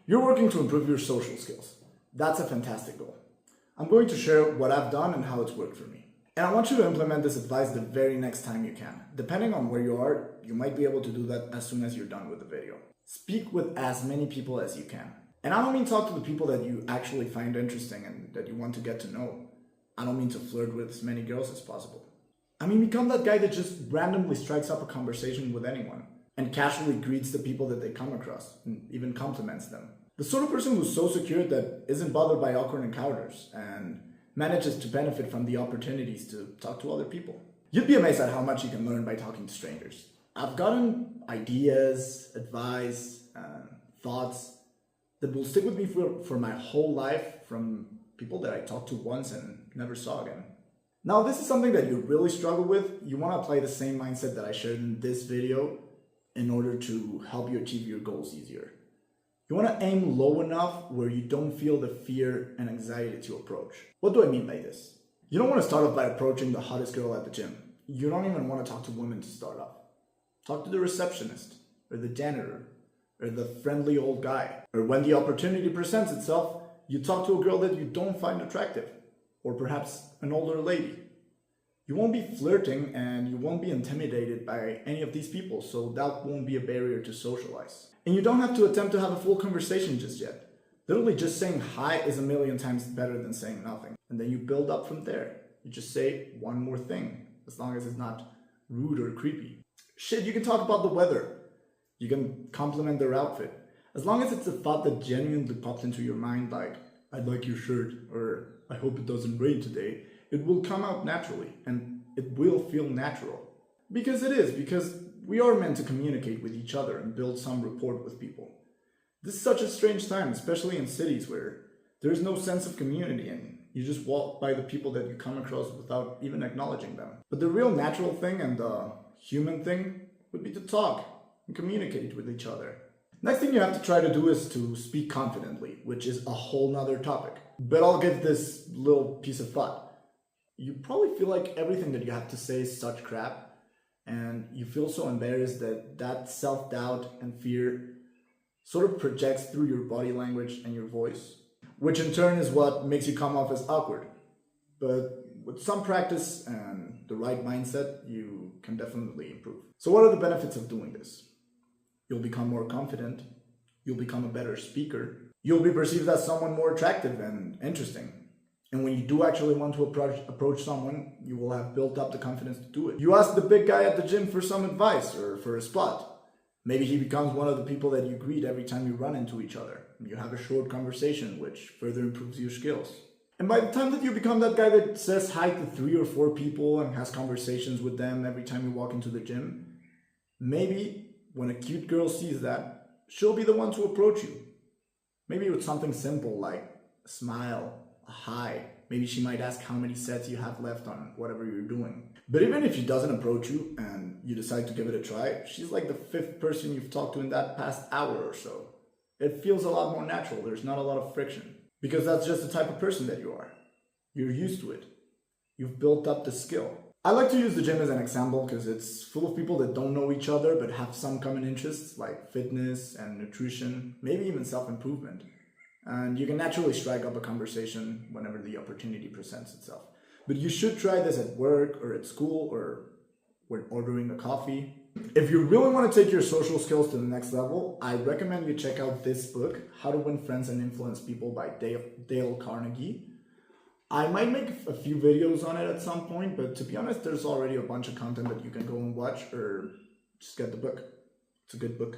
You're working to improve your social skills. That's a fantastic goal. I'm going to share what I've done and how it's worked for me. And I want you to implement this advice the very next time you can. Depending on where you are, you might be able to do that as soon as you're done with the video. Speak with as many people as you can. And I don't mean talk to the people that you actually find interesting and that you want to get to know. I don't mean to flirt with as many girls as possible. I mean, become that guy that just randomly strikes up a conversation with anyone and casually greets the people that they come across and even compliments them. The sort of person who's so secure that isn't bothered by awkward encounters and manages to benefit from the opportunities to talk to other people. You'd be amazed at how much you can learn by talking to strangers. I've gotten ideas, advice, thoughts that will stick with me for my whole life from people that I talked to once and never saw again. Now, if this is something that you really struggle with, you want to apply the same mindset that I shared in this video in order to help you achieve your goals easier. You want to aim low enough where you don't feel the fear and anxiety to approach. What do I mean by this? You don't want to start off by approaching the hottest girl at the gym. You don't even want to talk to women to start off. Talk to the receptionist, or the janitor, or the friendly old guy. Or when the opportunity presents itself, you talk to a girl that you don't find attractive, or perhaps an older lady. You won't be flirting and you won't be intimidated by any of these people, so that won't be a barrier to socialize. And you don't have to attempt to have a full conversation just yet. Literally just saying hi is a million times better than saying nothing. And then you build up from there. You just say one more thing, as long as it's not rude or creepy. Shit, you can talk about the weather. You can compliment their outfit. As long as it's a thought that genuinely pops into your mind, like, I like your shirt, or I hope it doesn't rain today, it will come out naturally, and it will feel natural. Because it is, because we are meant to communicate with each other and build some rapport with people. This is such a strange time, especially in cities where there's no sense of community and you just walk by the people that you come across without even acknowledging them. But the real natural thing and the human thing would be to talk and communicate with each other. Next thing you have to try to do is to speak confidently, which is a whole nother topic. But I'll give this little piece of thought. You probably feel like everything that you have to say is such crap, and you feel so embarrassed that self-doubt and fear sort of projects through your body language and your voice, which in turn is what makes you come off as awkward. But with some practice and the right mindset, you can definitely improve. So what are the benefits of doing this? You'll become more confident, you'll become a better speaker, you'll be perceived as someone more attractive and interesting. And when you do actually want to approach someone, you will have built up the confidence to do it. You ask the big guy at the gym for some advice or for a spot. Maybe he becomes one of the people that you greet every time you run into each other. You have a short conversation, which further improves your skills. And by the time that you become that guy that says hi to 3 or 4 people and has conversations with them every time you walk into the gym, maybe when a cute girl sees that, she'll be the one to approach you. Maybe with something simple like a smile, a hi. Maybe she might ask how many sets you have left on whatever you're doing. But even if she doesn't approach you and you decide to give it a try, she's like the 5th person you've talked to in that past hour or so. It feels a lot more natural. There's not a lot of friction. Because that's just the type of person that you are. You're used to it. You've built up the skill. I like to use the gym as an example because it's full of people that don't know each other but have some common interests like fitness and nutrition, maybe even self-improvement. And you can naturally strike up a conversation whenever the opportunity presents itself. But you should try this at work or at school or when ordering a coffee. If you really want to take your social skills to the next level, I recommend you check out this book, How to Win Friends and Influence People by Dale Carnegie. I might make a few videos on it at some point, but to be honest, there's already a bunch of content that you can go and watch or just get the book. It's a good book.